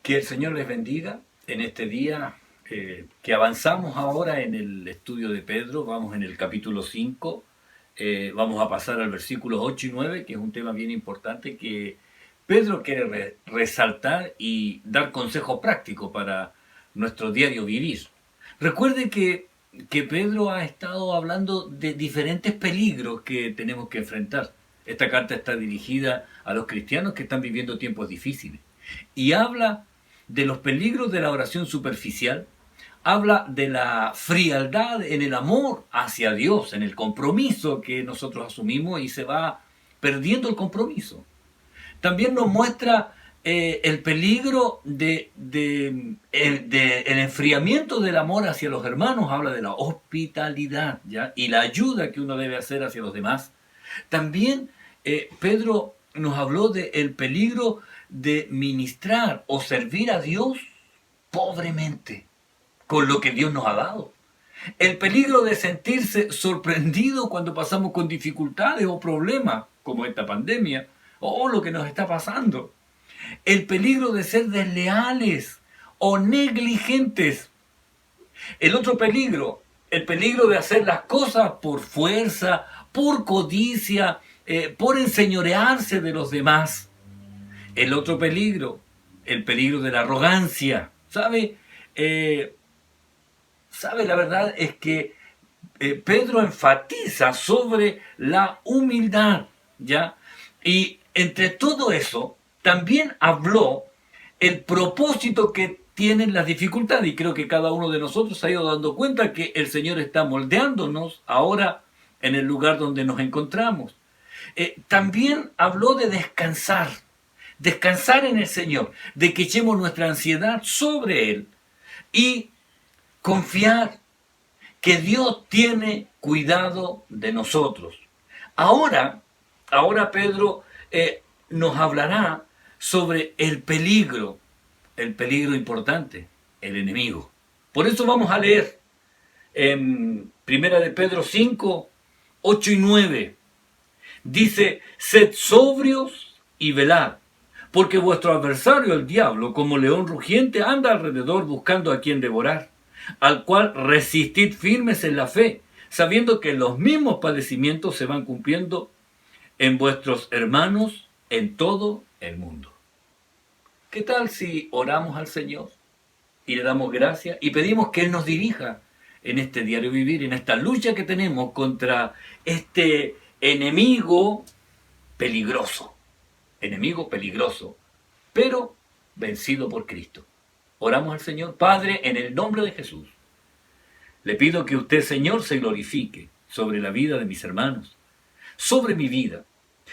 Que el Señor les bendiga en este día que avanzamos ahora en el estudio de Pedro. Vamos en el capítulo 5. Vamos a pasar al versículos 8 y 9, que es un tema bien importante que Pedro quiere resaltar y dar consejo práctico para nuestro diario vivir. Recuerde que Pedro ha estado hablando de diferentes peligros que tenemos que enfrentar. Esta carta está dirigida a los cristianos que están viviendo tiempos difíciles y habla de los peligros de la oración superficial, habla de la frialdad en el amor hacia Dios, en el compromiso que nosotros asumimos y se va perdiendo el compromiso. También nos muestra el peligro el enfriamiento del amor hacia los hermanos, habla de la hospitalidad, ¿ya? Y la ayuda que uno debe hacer hacia los demás. También Pedro nos habló del peligro de ministrar o servir a Dios pobremente, con lo que Dios nos ha dado. El peligro de sentirse sorprendido cuando pasamos con dificultades o problemas, como esta pandemia, o lo que nos está pasando. El peligro de ser desleales o negligentes. El otro peligro, el peligro de hacer las cosas por fuerza, por codicia, por enseñorearse de los demás. El otro peligro, el peligro de la arrogancia. ¿Sabe? La verdad es que Pedro enfatiza sobre la humildad, ¿ya? Y entre todo eso, también habló el propósito que tienen las dificultades. Y creo que cada uno de nosotros se ha ido dando cuenta que el Señor está moldeándonos ahora en el lugar donde nos encontramos. También habló de descansar en el Señor, de que echemos nuestra ansiedad sobre Él y confiar que Dios tiene cuidado de nosotros. Ahora Pedro nos hablará sobre el peligro importante, el enemigo. Por eso vamos a leer en 1 de Pedro 5, 8 y 9. Dice: sed sobrios y velad, porque vuestro adversario, el diablo, como león rugiente, anda alrededor buscando a quien devorar, al cual resistid firmes en la fe, sabiendo que los mismos padecimientos se van cumpliendo en vuestros hermanos en todo el mundo. ¿Qué tal si oramos al Señor y le damos gracias y pedimos que Él nos dirija en este diario vivir, en esta lucha que tenemos contra este enemigo peligroso, pero vencido por Cristo? Oramos al Señor. Padre, en el nombre de Jesús, le pido que usted, Señor, se glorifique sobre la vida de mis hermanos, sobre mi vida,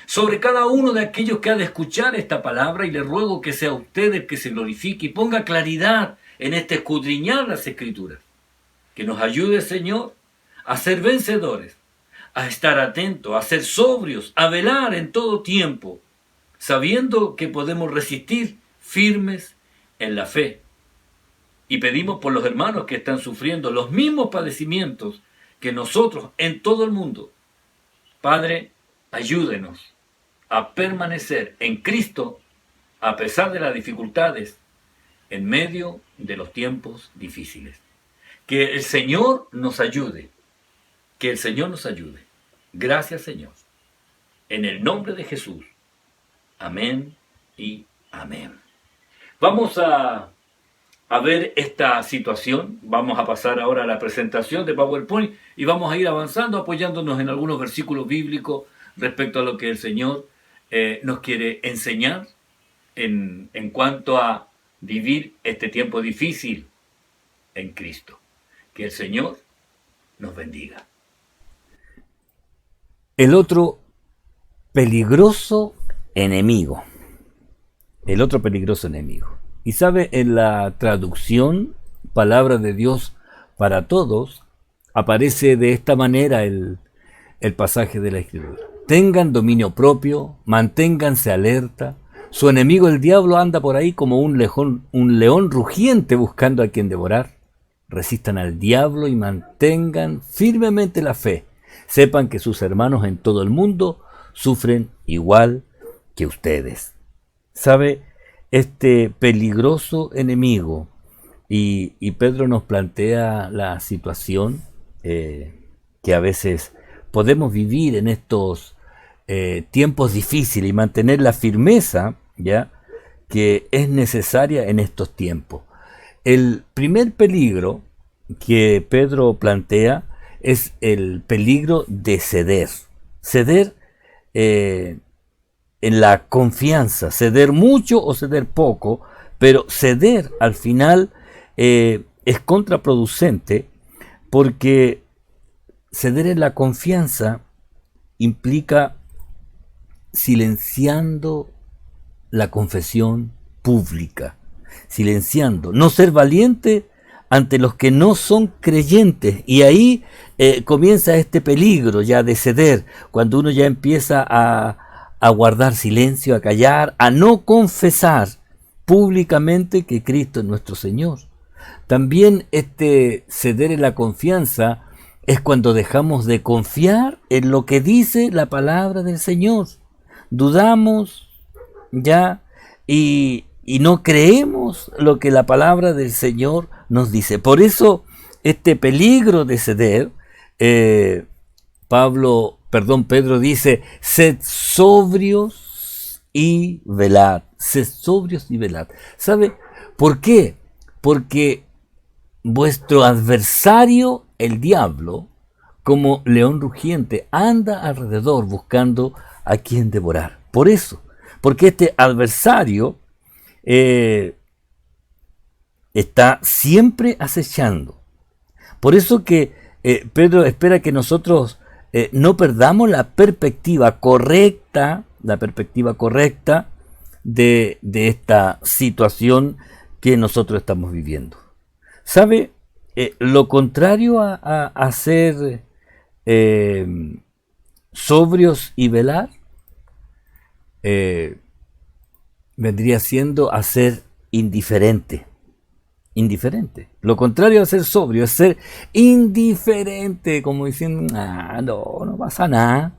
sobre cada uno de aquellos que ha de escuchar esta palabra, y le ruego que sea usted el que se glorifique y ponga claridad en este escudriñar las Escrituras. Que nos ayude, Señor, a ser vencedores, a estar atentos, a ser sobrios, a velar en todo tiempo, sabiendo que podemos resistir firmes en la fe. Y pedimos por los hermanos que están sufriendo los mismos padecimientos que nosotros en todo el mundo. Padre, ayúdenos a permanecer en Cristo a pesar de las dificultades, en medio de los tiempos difíciles. Que el Señor nos ayude. Gracias, Señor. En el nombre de Jesús. Amén y amén. Vamos a ver esta situación. Vamos a pasar ahora a la presentación de PowerPoint y vamos a ir avanzando, apoyándonos en algunos versículos bíblicos respecto a lo que el Señor nos quiere enseñar en cuanto a vivir este tiempo difícil en Cristo. Que el Señor nos bendiga. El otro peligroso enemigo. Y sabe, en la traducción Palabra de Dios para Todos, aparece de esta manera el pasaje de la Escritura. Tengan dominio propio, manténganse alerta. Su enemigo el diablo anda por ahí como un león rugiente buscando a quien devorar. Resistan al diablo y mantengan firmemente la fe. Sepan que sus hermanos en todo el mundo sufren igual que ustedes. ¿Sabe? este peligroso enemigo. Y Pedro nos plantea la situación que a veces podemos vivir en estos tiempos difíciles y mantener la firmeza, ¿ya?, que es necesaria en estos tiempos. El primer peligro que Pedro plantea es el peligro de ceder. Ceder en la confianza, ceder mucho o ceder poco, pero ceder al final es contraproducente, porque ceder en la confianza implica silenciando la confesión pública, silenciando, no ser valiente ante los que no son creyentes, y ahí comienza este peligro ya de ceder, cuando uno ya empieza a guardar silencio, a callar, a no confesar públicamente que Cristo es nuestro Señor. También este ceder en la confianza es cuando dejamos de confiar en lo que dice la palabra del Señor. Dudamos ya y no creemos lo que la palabra del Señor nos dice. Por eso este peligro de ceder, Pedro dice: sed sobrios y velad. Sed sobrios y velad. ¿Sabe por qué? Porque vuestro adversario, el diablo, como león rugiente, anda alrededor buscando a quien devorar. Por eso, porque este adversario está siempre acechando. Por eso que Pedro espera que nosotros no perdamos la perspectiva correcta de esta situación que nosotros estamos viviendo. ¿Sabe? Lo contrario a ser sobrios y velar, vendría siendo a ser indiferente. Indiferente. Lo contrario a ser sobrio es ser indiferente, como diciendo: no pasa nada.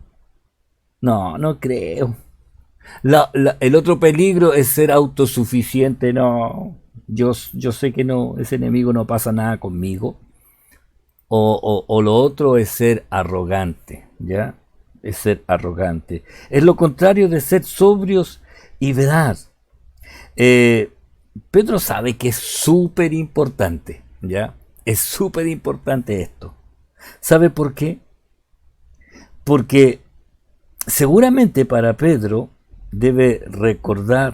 No creo. El otro peligro es ser autosuficiente. No, yo sé que no, ese enemigo no pasa nada conmigo. O lo otro es ser arrogante, ¿ya? Es ser arrogante. Es lo contrario de ser sobrios y velar. Pedro sabe que es súper importante, ¿ya? Es súper importante esto. ¿Sabe por qué? Porque seguramente para Pedro debe recordar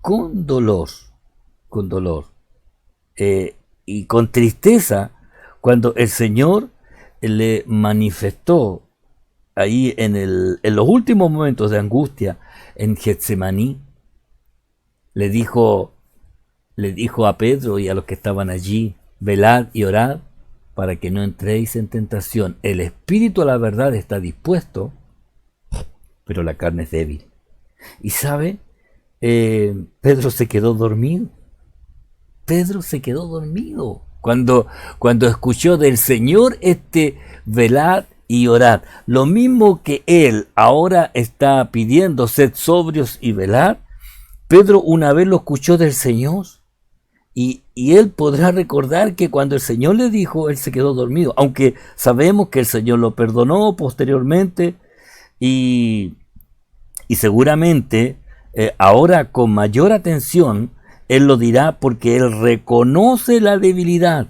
con dolor, y con tristeza, cuando el Señor le manifestó ahí en los últimos momentos de angustia en Getsemaní. Le dijo a Pedro y a los que estaban allí: velad y orad para que no entréis en tentación. El espíritu a la verdad está dispuesto, pero la carne es débil. Y sabe, Pedro se quedó dormido. Cuando escuchó del Señor velad y orad. Lo mismo que él ahora está pidiendo: sed sobrios y velad. Pedro una vez lo escuchó del Señor, y él podrá recordar que cuando el Señor le dijo, él se quedó dormido, aunque sabemos que el Señor lo perdonó posteriormente, y seguramente ahora con mayor atención él lo dirá, porque él reconoce la debilidad.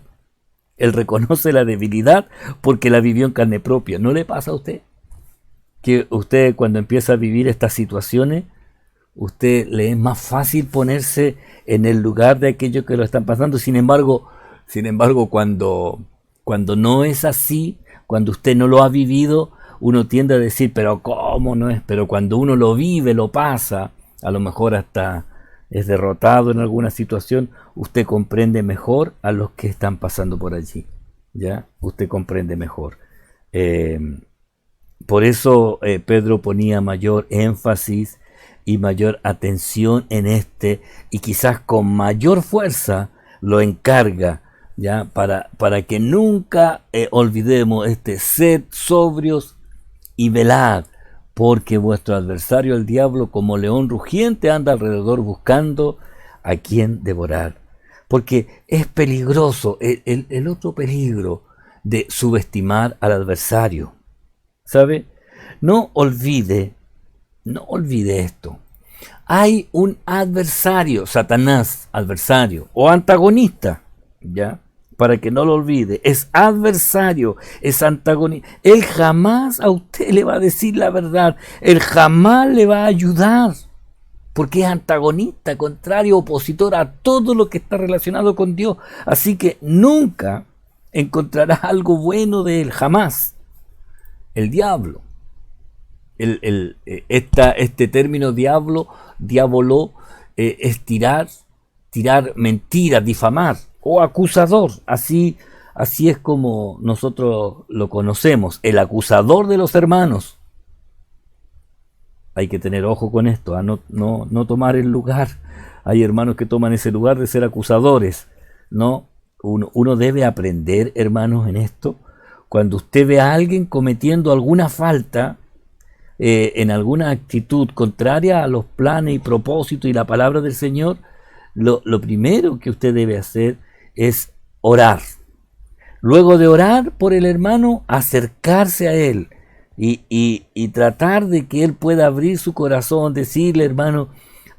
Él reconoce la debilidad porque la vivió en carne propia. ¿No le pasa a usted que usted, cuando empieza a vivir estas situaciones, usted le es más fácil ponerse en el lugar de aquellos que lo están pasando? Sin embargo, cuando no es así, cuando usted no lo ha vivido, uno tiende a decir: pero ¿cómo no es? Pero cuando uno lo vive, lo pasa, a lo mejor hasta es derrotado en alguna situación, usted comprende mejor a los que están pasando por allí, ¿ya? Usted comprende mejor. Por eso Pedro ponía mayor énfasis y mayor atención en y quizás con mayor fuerza lo encarga, ¿ya? Para que nunca olvidemos sed sobrios y velad, porque vuestro adversario el diablo, como león rugiente, anda alrededor buscando a quién devorar. Porque es peligroso, el otro peligro de subestimar al adversario. ¿Sabe? No olvide esto. Hay un adversario, Satanás, adversario o antagonista, ¿ya? Para que no lo olvide, es adversario, es antagonista. Él jamás a usted le va a decir la verdad, él jamás le va a ayudar, porque es antagonista, contrario, opositor a todo lo que está relacionado con Dios. Así que nunca encontrarás algo bueno de él, jamás. El diablo. Este término diabolo, es tirar mentiras, difamar o acusador. Así es como nosotros lo conocemos, el acusador de los hermanos. Hay que tener ojo con esto, no tomar el lugar. Hay hermanos que toman ese lugar de ser acusadores. No, uno debe aprender, hermanos, en esto. Cuando usted ve a alguien cometiendo alguna falta, en alguna actitud contraria a los planes y propósitos y la palabra del Señor, lo primero que usted debe hacer es orar. Luego de orar por el hermano, acercarse a él y tratar de que él pueda abrir su corazón, decirle: hermano,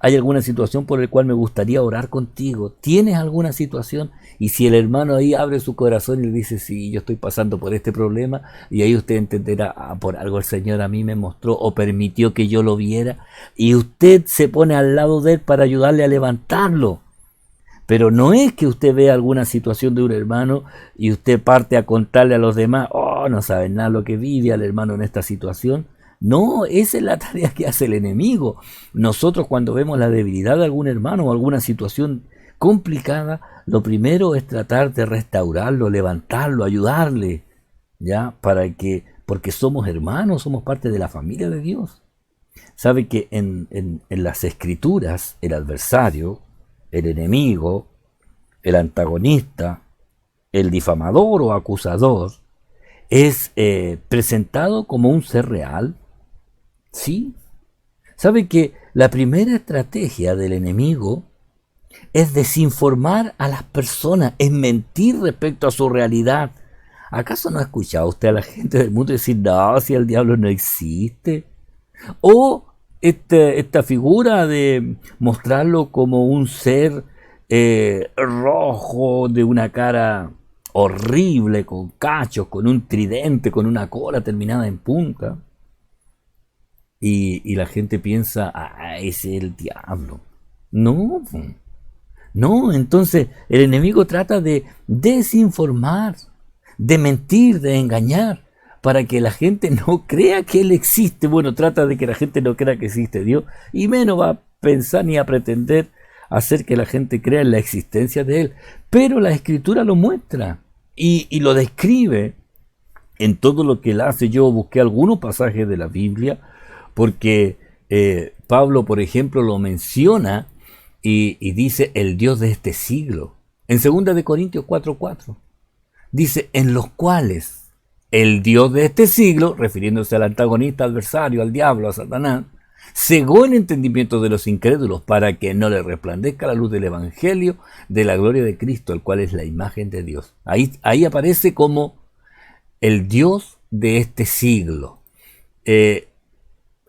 hay alguna situación por la cual me gustaría orar contigo. ¿Tienes alguna situación? Y si el hermano ahí abre su corazón y le dice: sí, yo estoy pasando por este problema, y ahí usted entenderá: por algo el Señor a mí me mostró o permitió que yo lo viera, y usted se pone al lado de él para ayudarle a levantarlo. Pero no es que usted vea alguna situación de un hermano y usted parte a contarle a los demás: oh, no saben nada lo que vive al hermano en esta situación. No, esa es la tarea que hace el enemigo. Nosotros, cuando vemos la debilidad de algún hermano o alguna situación complicada, lo primero es tratar de restaurarlo, levantarlo, ayudarle, ¿ya? Porque somos hermanos, somos parte de la familia de Dios. Sabe que en las Escrituras, el adversario, el enemigo, el antagonista, el difamador o acusador, es presentado como un ser real. Sí. ¿Sabe que la primera estrategia del enemigo es desinformar a las personas, es mentir respecto a su realidad? ¿Acaso no ha escuchado usted a la gente del mundo decir: no, si el diablo no existe? O esta figura de mostrarlo como un ser rojo, de una cara horrible, con cachos, con un tridente, con una cola terminada en punta. Y la gente piensa: ah, ese es el diablo. No, entonces el enemigo trata de desinformar, de mentir, de engañar, para que la gente no crea que él existe. Bueno, trata de que la gente no crea que existe Dios, y menos va a pensar ni a pretender hacer que la gente crea en la existencia de él. Pero la Escritura lo muestra y lo describe en todo lo que él hace. Yo busqué algunos pasajes de la Biblia, porque Pablo, por ejemplo, lo menciona y dice: el Dios de este siglo. En 2 de Corintios 4:4 dice: en los cuales el Dios de este siglo, refiriéndose al antagonista, adversario, al diablo, a Satanás, cegó el entendimiento de los incrédulos, para que no le resplandezca la luz del Evangelio de la gloria de Cristo, el cual es la imagen de Dios. Ahí aparece como el Dios de este siglo.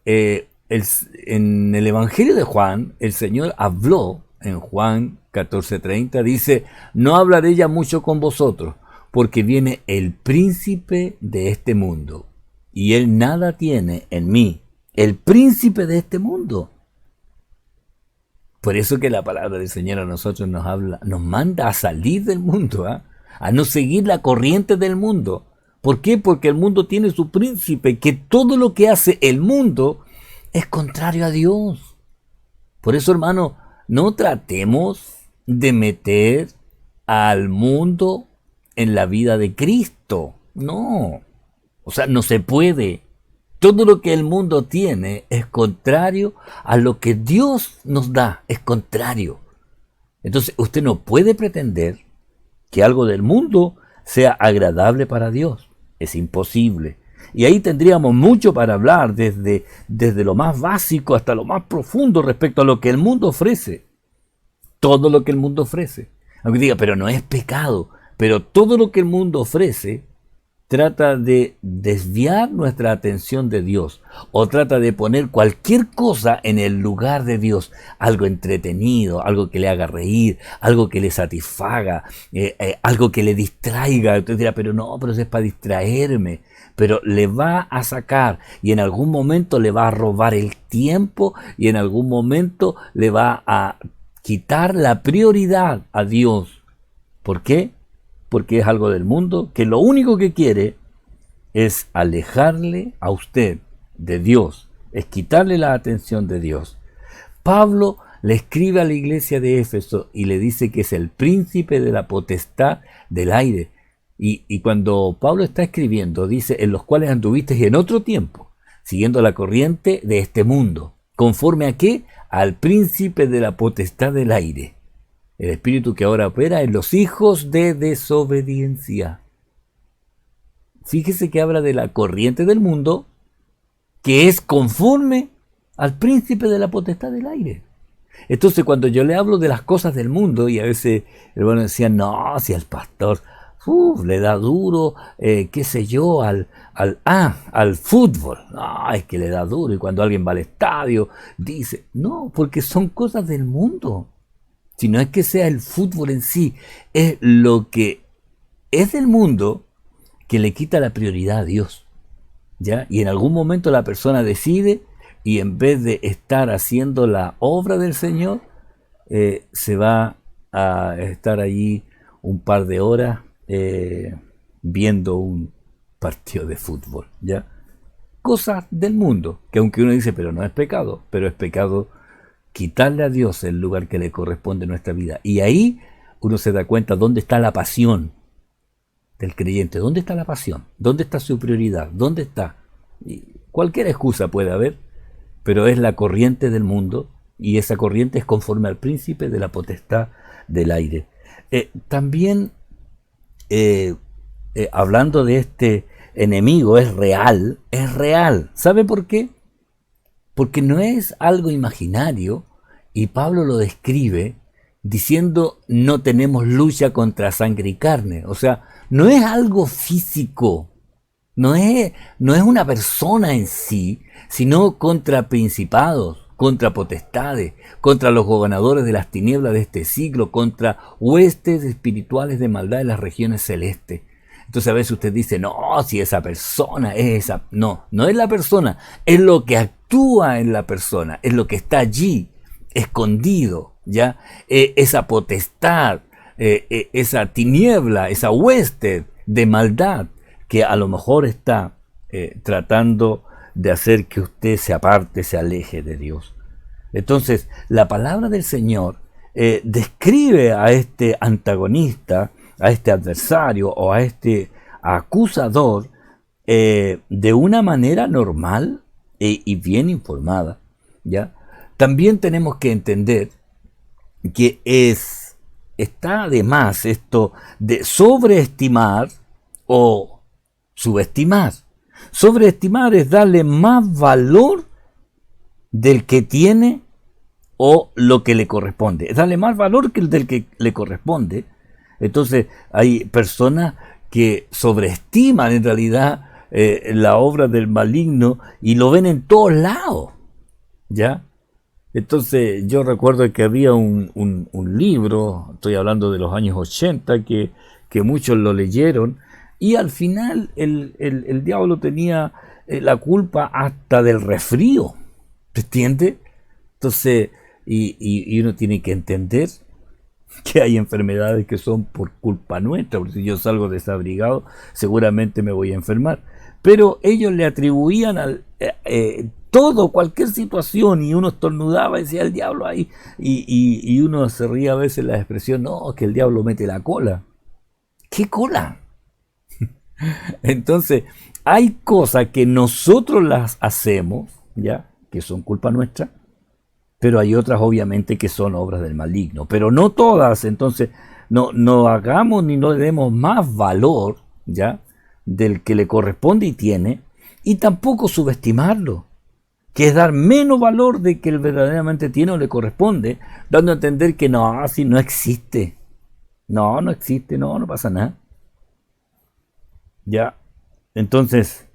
En el Evangelio de Juan, el Señor habló en Juan 14:30, dice: no hablaré ya mucho con vosotros, porque viene el príncipe de este mundo, y él nada tiene en mí. El príncipe de este mundo. Por eso que la palabra del Señor a nosotros nos manda a salir del mundo, a no seguir la corriente del mundo. ¿Por qué? Porque el mundo tiene su príncipe, que todo lo que hace el mundo es contrario a Dios. Por eso, hermano, no tratemos de meter al mundo en la vida de Cristo. No. O sea, no se puede. Todo lo que el mundo tiene es contrario a lo que Dios nos da. Es contrario. Entonces, usted no puede pretender que algo del mundo sea agradable para Dios. Es imposible. Y ahí tendríamos mucho para hablar, desde lo más básico hasta lo más profundo respecto a lo que el mundo ofrece. todo lo que el mundo ofrece. Aunque diga, pero no es pecado. Pero todo lo que el mundo ofrece trata de desviar nuestra atención de Dios, o trata de poner cualquier cosa en el lugar de Dios, algo entretenido, algo que le haga reír, algo que le satisfaga, algo que le distraiga. Usted dirá, pero no, pero eso es para distraerme. Pero le va a sacar, y en algún momento le va a robar el tiempo, y en algún momento le va a quitar la prioridad a Dios. ¿Por qué? Porque es algo del mundo que lo único que quiere es alejarle a usted de Dios, es quitarle la atención de Dios. Pablo le escribe a la iglesia de Éfeso y le dice que es el príncipe de la potestad del aire. Y cuando Pablo está escribiendo, dice, en los cuales anduvisteis en otro tiempo, siguiendo la corriente de este mundo. ¿Conforme a qué? Al príncipe de la potestad del aire. El espíritu que ahora opera en los hijos de desobediencia. Fíjese que habla de la corriente del mundo que es conforme al príncipe de la potestad del aire. Entonces, cuando yo le hablo de las cosas del mundo, y a veces el hermano decía, no, si el pastor le da duro, qué sé yo, al fútbol. No, es que le da duro. Y cuando alguien va al estadio, dice, no, porque son cosas del mundo. Si no es que sea el fútbol en sí, es lo que es del mundo que le quita la prioridad a Dios, ¿ya? Y en algún momento la persona decide, y en vez de estar haciendo la obra del Señor, se va a estar allí un par de horas viendo un partido de fútbol, ¿ya? Cosas del mundo, que aunque uno dice, pero no es pecado, pero es pecado quitarle a Dios el lugar que le corresponde en nuestra vida. Y ahí uno se da cuenta dónde está la pasión del creyente. ¿Dónde está la pasión? ¿Dónde está su prioridad? ¿Dónde está? Y cualquier excusa puede haber, pero es la corriente del mundo, y esa corriente es conforme al príncipe de la potestad del aire. También, hablando de este enemigo, es real. ¿Sabe por qué? Porque no es algo imaginario, y Pablo lo describe diciendo, no tenemos lucha contra sangre y carne. O sea, no es algo físico, no es una persona en sí, sino contra principados, contra potestades, contra los gobernadores de las tinieblas de este siglo, contra huestes espirituales de maldad en las regiones celestes. Entonces a veces usted dice, no, si esa persona es esa. No, no es la persona, es lo que actúa en la persona, es lo que está allí, escondido, ¿ya? Esa potestad, esa tiniebla, esa hueste de maldad que a lo mejor está tratando de hacer que usted se aparte, se aleje de Dios. Entonces, la palabra del Señor describe a este antagonista, a este adversario o a este acusador de una manera normal y bien informada, ¿ya? También tenemos que entender que está de más esto de sobreestimar o subestimar. Sobreestimar es darle más valor del que tiene o lo que le corresponde. Es darle más valor que el del que le corresponde. Entonces hay personas que sobreestiman en realidad la obra del maligno y lo ven en todos lados, ¿ya? Entonces yo recuerdo que había un libro, estoy hablando de los años 80, que muchos lo leyeron, y al final el diablo tenía la culpa hasta del resfrío, ¿te entiendes? Entonces, y uno tiene que entender que hay enfermedades que son por culpa nuestra, porque si yo salgo desabrigado, seguramente me voy a enfermar. Pero ellos le atribuían todo, cualquier situación, y uno estornudaba y decía el diablo ahí, y uno se ría a veces la expresión, no, que el diablo mete la cola. ¿Qué cola? Entonces, hay cosas que nosotros las hacemos, ¿ya? Que son culpa nuestra, pero hay otras obviamente que son obras del maligno, pero no todas. Entonces no hagamos ni no le demos más valor, ¿ya? Del que le corresponde y tiene, y tampoco subestimarlo. que es dar menos valor de que él verdaderamente tiene o le corresponde, dando a entender que no, así no existe. No, no existe, no pasa nada. Ya, entonces,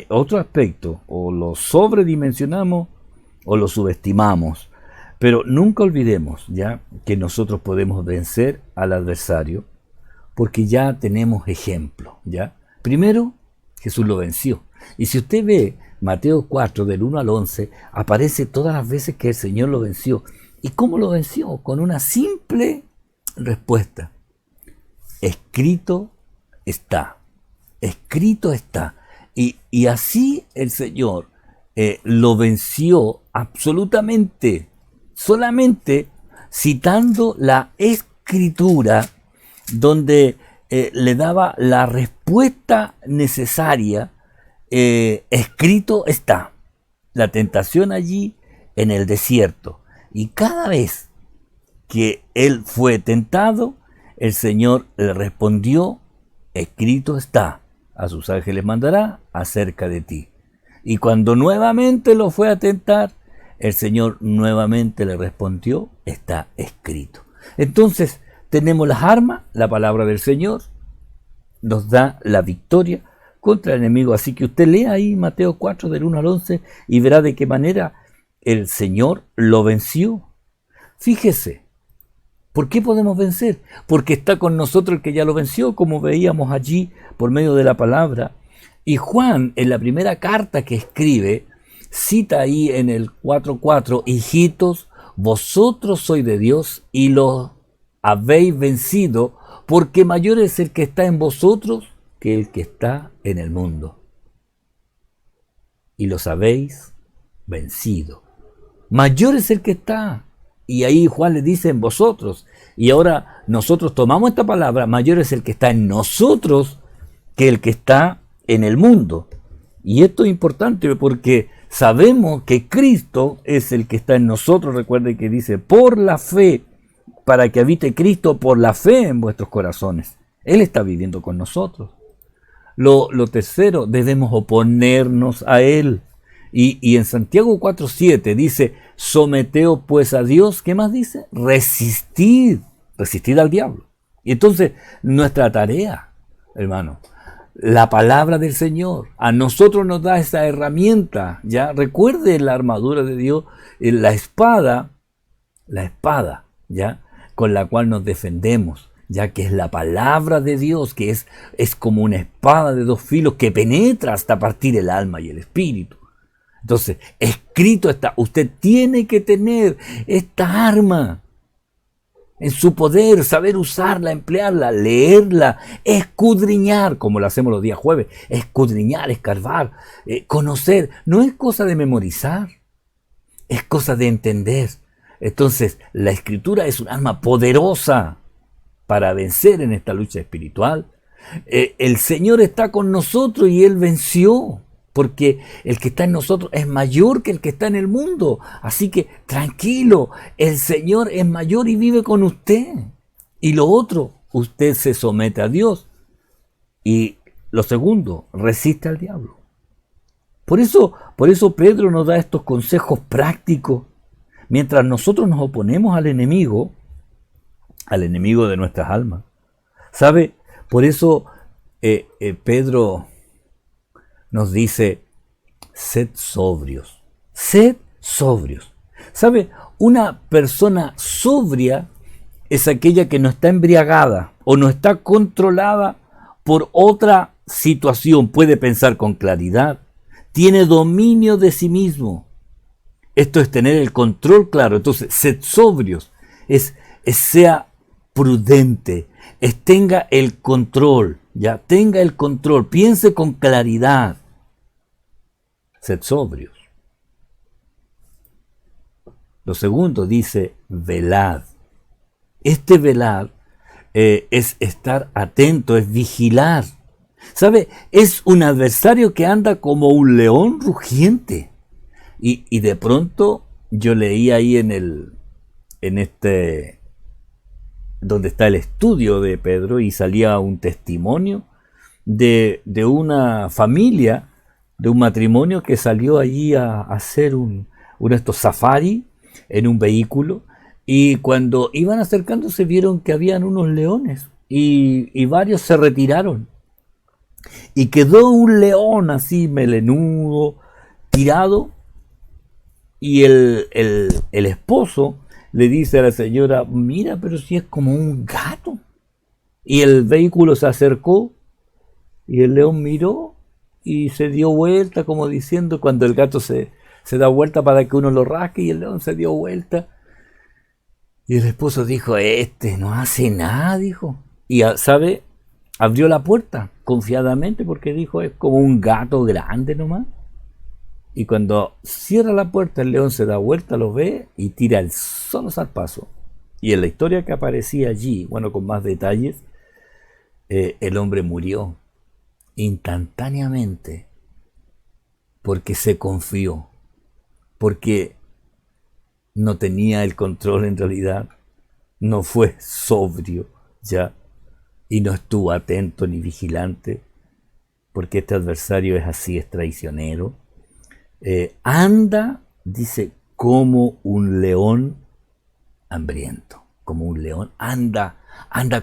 otro aspecto, o lo sobredimensionamos o lo subestimamos, pero nunca olvidemos ya que nosotros podemos vencer al adversario porque ya tenemos ejemplo, ¿ya? Primero, Jesús lo venció. Y si usted ve Mateo 4, del 1 al 11, aparece todas las veces que el Señor lo venció. ¿Y cómo lo venció? Con una simple respuesta. Escrito está. Escrito está. Y así el Señor lo venció absolutamente, solamente citando la Escritura, donde le daba la respuesta necesaria. Escrito está. La tentación allí en el desierto. Y cada vez que él fue tentado, el Señor le respondió, escrito está, a sus ángeles mandará acerca de ti. Y cuando nuevamente lo fue a tentar, el Señor nuevamente le respondió, está escrito. Entonces, tenemos las armas, la palabra del Señor nos da la victoria contra el enemigo. Así que usted lea ahí Mateo 4 del 1 al 11 y verá de qué manera el Señor lo venció. Fíjese, ¿por qué podemos vencer? Porque está con nosotros el que ya lo venció, como veíamos allí por medio de la palabra. Y Juan, en la primera carta que escribe, cita ahí en el 4:4, hijitos, vosotros sois de Dios y lo habéis vencido, porque mayor es el que está en vosotros que el que está en el mundo. Y los habéis vencido. Mayor es el que está. Y ahí Juan le dice en vosotros. Y ahora nosotros tomamos esta palabra, mayor es el que está en nosotros que el que está en el mundo. Y esto es importante porque sabemos que Cristo es el que está en nosotros. Recuerden que dice, por la fe, para que habite Cristo por la fe en vuestros corazones. Él está viviendo con nosotros. Lo tercero, debemos oponernos a Él. Y en Santiago 4:7 dice, someteos pues a Dios. ¿Qué más dice? Resistid al diablo. Y entonces, nuestra tarea, hermano, la palabra del Señor, a nosotros nos da esa herramienta, ¿ya? Recuerde la armadura de Dios, la espada, ¿ya? Con la cual nos defendemos, ya que es la palabra de Dios, que es como una espada de dos filos que penetra hasta partir el alma y el espíritu. Entonces, escrito está, usted tiene que tener esta arma en su poder, saber usarla, emplearla, leerla, escudriñar, como lo hacemos los días jueves, escudriñar, escarbar, conocer. No es cosa de memorizar, es cosa de entender. Entonces, la escritura es un arma poderosa para vencer en esta lucha espiritual. El Señor está con nosotros y Él venció, porque el que está en nosotros es mayor que el que está en el mundo. Así que tranquilo, el Señor es mayor y vive con usted. Y lo otro, usted se somete a Dios. Y lo segundo, resiste al diablo. Por eso Pedro nos da estos consejos prácticos. Mientras nosotros nos oponemos al enemigo de nuestras almas. ¿Sabe? Por eso Pedro nos dice, sed sobrios. Sed sobrios. ¿Sabe? Una persona sobria es aquella que no está embriagada o no está controlada por otra situación. Puede pensar con claridad. Tiene dominio de sí mismo. Esto es tener el control claro. Entonces, sed sobrios. Sea prudente. Tenga el control. Ya, tenga el control. Piense con claridad. Sed sobrios. Lo segundo dice, velad. Este velar es estar atento, es vigilar. ¿Sabe? Es un adversario que anda como un león rugiente. Y de pronto yo leí ahí donde está el estudio de Pedro, y salía un testimonio de una familia un matrimonio que salió allí a hacer uno de estos safari en un vehículo, y cuando iban acercándose vieron que habían unos leones y varios se retiraron. Y quedó un león así melenudo, tirado, y el esposo le dice a la señora, mira, pero si es como un gato. Y el vehículo se acercó y el león miró y se dio vuelta, como diciendo, cuando el gato se da vuelta para que uno lo rasque, y el león se dio vuelta. Y el esposo dijo, este no hace nada, dijo. Y, ¿sabe? Abrió la puerta confiadamente porque dijo, es como un gato grande nomás. Y cuando cierra la puerta, el león se da vuelta, lo ve y tira el solo zarpazo. Y en la historia que aparecía allí, bueno, con más detalles, el hombre murió instantáneamente porque se confió, porque no tenía el control en realidad, no fue sobrio ya, y no estuvo atento ni vigilante, porque este adversario es así, es traicionero. Anda, dice, como un león hambriento, como un león, anda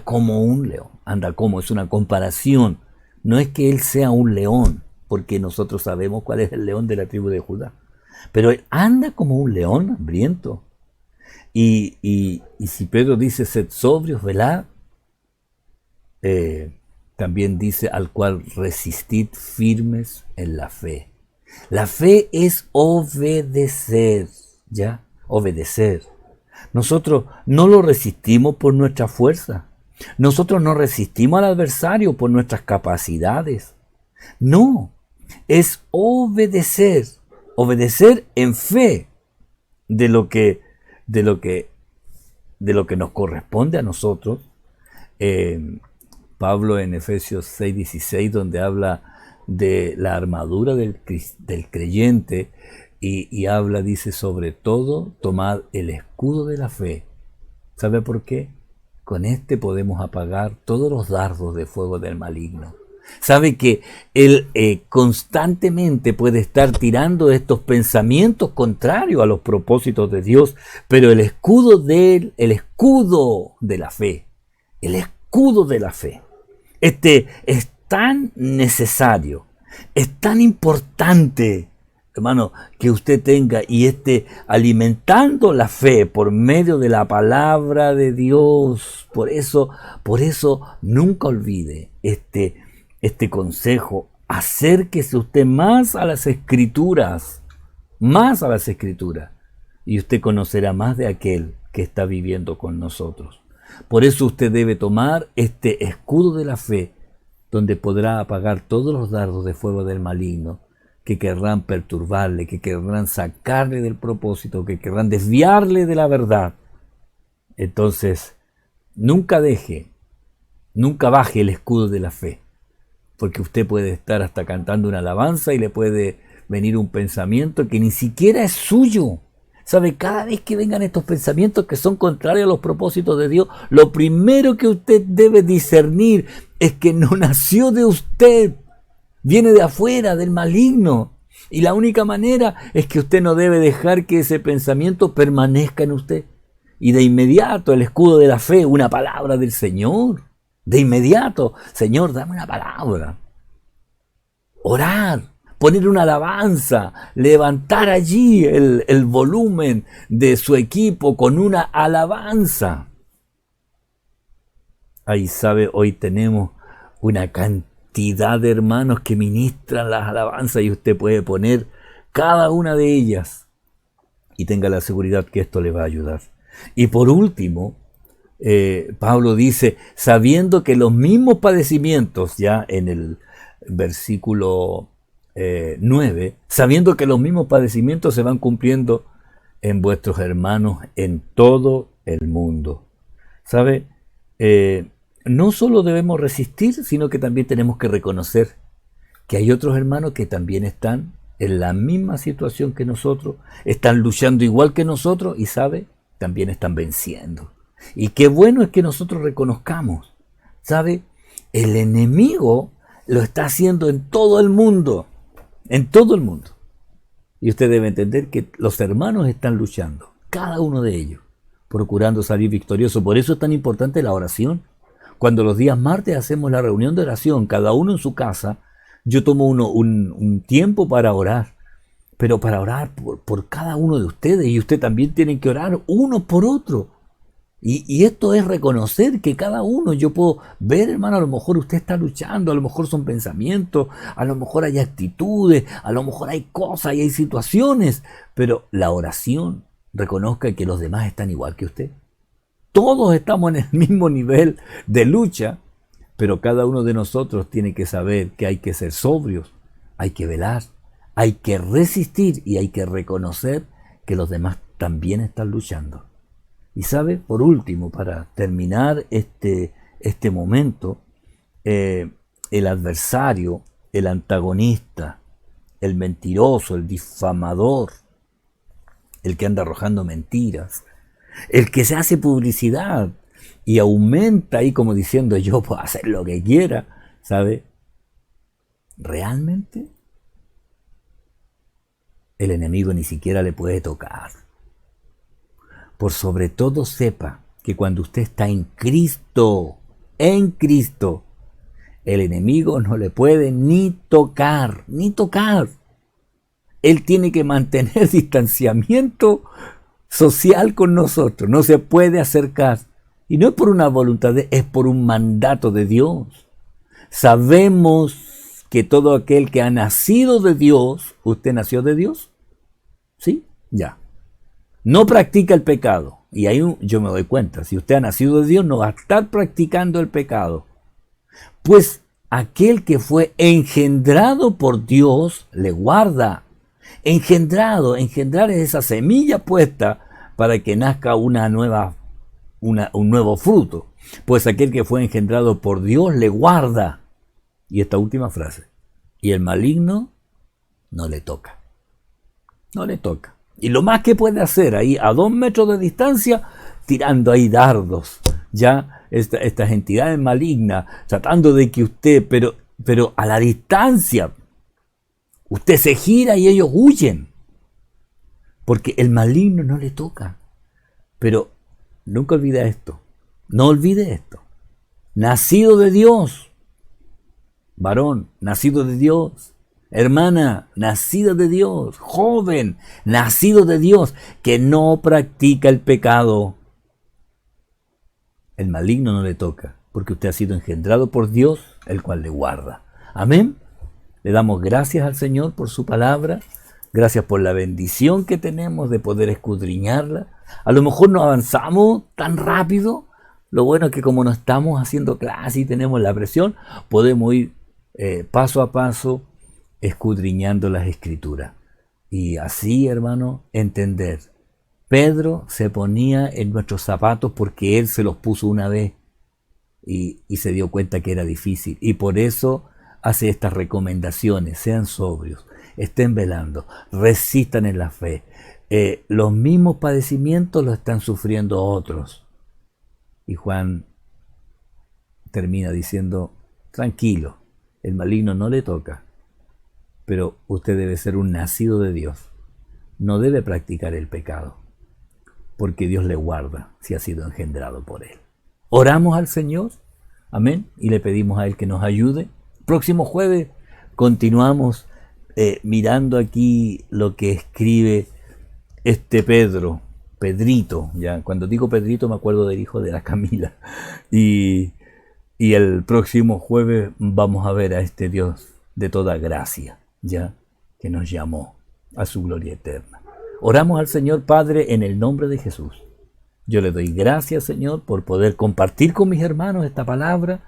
como un león, anda como, es una comparación, no es que él sea un león, porque nosotros sabemos cuál es el león de la tribu de Judá, pero él anda como un león hambriento. Y si Pedro dice, sed sobrios, velad, también dice, al cual resistid firmes en la fe. La fe es obedecer, ¿ya? Obedecer. Nosotros no lo resistimos por nuestra fuerza. Nosotros no resistimos al adversario por nuestras capacidades. No, es obedecer. Obedecer en fe de lo que nos corresponde a nosotros. Pablo en Efesios 6:16, donde habla de la armadura del creyente, y habla, dice, sobre todo, tomad el escudo de la fe. ¿Sabe por qué? Con este podemos apagar todos los dardos de fuego del maligno. Sabe que él constantemente puede estar tirando estos pensamientos contrarios a los propósitos de Dios, pero el escudo de la fe, el escudo de la fe, es tan necesario, es tan importante, hermano, que usted tenga y esté alimentando la fe por medio de la palabra de Dios. Por eso nunca olvide este consejo. Acérquese usted más a las Escrituras, y usted conocerá más de aquel que está viviendo con nosotros. Por eso usted debe tomar este escudo de la fe, donde podrá apagar todos los dardos de fuego del maligno que querrán perturbarle, que querrán sacarle del propósito, que querrán desviarle de la verdad. Entonces, nunca baje el escudo de la fe, porque usted puede estar hasta cantando una alabanza y le puede venir un pensamiento que ni siquiera es suyo. ¿Sabe? Cada vez que vengan estos pensamientos que son contrarios a los propósitos de Dios, lo primero que usted debe discernir es que no nació de usted, viene de afuera, del maligno. Y la única manera es que usted no debe dejar que ese pensamiento permanezca en usted. Y de inmediato el escudo de la fe, una palabra del Señor. De inmediato, Señor, dame una palabra. Orar, poner una alabanza, levantar allí el volumen de su equipo con una alabanza. Ahí sabe, hoy tenemos una cantidad de hermanos que ministran las alabanzas y usted puede poner cada una de ellas y tenga la seguridad que esto le va a ayudar. Y por último, Pablo dice, sabiendo que los mismos padecimientos, ya en el versículo 9, sabiendo que los mismos padecimientos se van cumpliendo en vuestros hermanos en todo el mundo. ¿Sabe? No solo debemos resistir, sino que también tenemos que reconocer que hay otros hermanos que también están en la misma situación que nosotros, están luchando igual que nosotros y, ¿sabe? También están venciendo. Y qué bueno es que nosotros reconozcamos, ¿sabe? El enemigo lo está haciendo en todo el mundo. en todo el mundo. Y usted debe entender que los hermanos están luchando, cada uno de ellos, procurando salir victorioso. Por eso es tan importante la oración. Cuando los días martes hacemos la reunión de oración, cada uno en su casa, yo tomo un tiempo para orar, pero para orar por cada uno de ustedes, y usted también tiene que orar uno por otro. Y esto es reconocer que cada uno, yo puedo ver, hermano, a lo mejor usted está luchando, a lo mejor son pensamientos, a lo mejor hay actitudes, a lo mejor hay cosas y hay situaciones, pero la oración reconozca que los demás están igual que usted. Todos estamos en el mismo nivel de lucha, pero cada uno de nosotros tiene que saber que hay que ser sobrios, hay que velar, hay que resistir y hay que reconocer que los demás también están luchando. Y sabe, por último, para terminar este momento, el adversario, el antagonista, el mentiroso, el difamador, el que anda arrojando mentiras, el que se hace publicidad y aumenta ahí como diciendo yo puedo hacer lo que quiera, ¿sabe? Realmente el enemigo ni siquiera le puede tocar. Por sobre todo sepa que cuando usted está en Cristo, el enemigo no le puede ni tocar. Él tiene que mantener distanciamiento social con nosotros, no se puede acercar. Y no es por una voluntad, es por un mandato de Dios. Sabemos que todo aquel que ha nacido de Dios, ¿usted nació de Dios? ¿Sí? Ya. No practica el pecado. Y ahí yo me doy cuenta, si usted ha nacido de Dios, no va a estar practicando el pecado. Pues aquel que fue engendrado por Dios, le guarda. Engendrar es esa semilla puesta para que nazca un nuevo fruto. Pues aquel que fue engendrado por Dios, le guarda. Y esta última frase, y el maligno no le toca. No le toca. Y lo más que puede hacer ahí a 2 metros de distancia, tirando ahí dardos, ya estas entidades malignas, tratando de que usted, pero a la distancia, usted se gira y ellos huyen, porque el maligno no le toca. Pero nunca olvide esto, no olvide esto, nacido de Dios, varón, nacido de Dios, hermana, nacida de Dios, joven, nacido de Dios, que no practica el pecado. El maligno no le toca, porque usted ha sido engendrado por Dios, el cual le guarda. Amén. Le damos gracias al Señor por su palabra, gracias por la bendición que tenemos de poder escudriñarla. A lo mejor no avanzamos tan rápido, lo bueno es que como no estamos haciendo clase y tenemos la presión, podemos ir paso a paso, escudriñando las escrituras. Y así, hermano, entender. Pedro se ponía en nuestros zapatos porque él se los puso una vez y se dio cuenta que era difícil. Y por eso hace estas recomendaciones. Sean sobrios, estén velando, resistan en la fe. Los mismos padecimientos los están sufriendo otros. Y Juan termina diciendo, tranquilo, el maligno no le toca. Pero usted debe ser un nacido de Dios. No debe practicar el pecado, porque Dios le guarda si ha sido engendrado por Él. Oramos al Señor, amén, y le pedimos a Él que nos ayude. Próximo jueves continuamos mirando aquí lo que escribe Pedrito. Ya, cuando digo Pedrito me acuerdo del hijo de la Camila. Y el próximo jueves vamos a ver a este Dios de toda gracia, ya que nos llamó a su gloria eterna. Oramos al Señor. Padre, en el nombre de Jesús. Yo le doy gracias, Señor, por poder compartir con mis hermanos esta palabra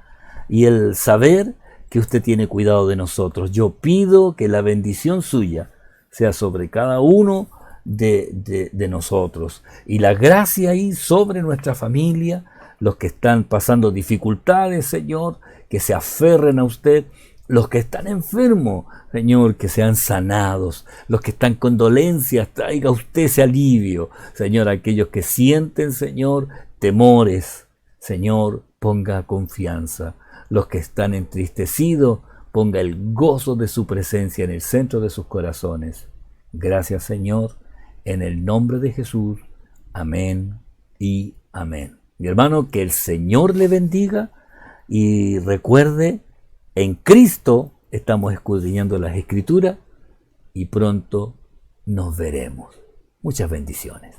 y el saber que usted tiene cuidado de nosotros. Yo pido que la bendición suya sea sobre cada uno de nosotros y la gracia ahí sobre nuestra familia, los que están pasando dificultades, Señor, que se aferren a usted. Los que están enfermos, Señor, que sean sanados. Los que están con dolencias, traiga usted ese alivio. Señor, aquellos que sienten, Señor, temores, Señor, ponga confianza. Los que están entristecidos, ponga el gozo de su presencia en el centro de sus corazones. Gracias, Señor, en el nombre de Jesús. Amén y amén. Mi hermano, que el Señor le bendiga y recuerde, en Cristo estamos escudriñando las Escrituras y pronto nos veremos. Muchas bendiciones.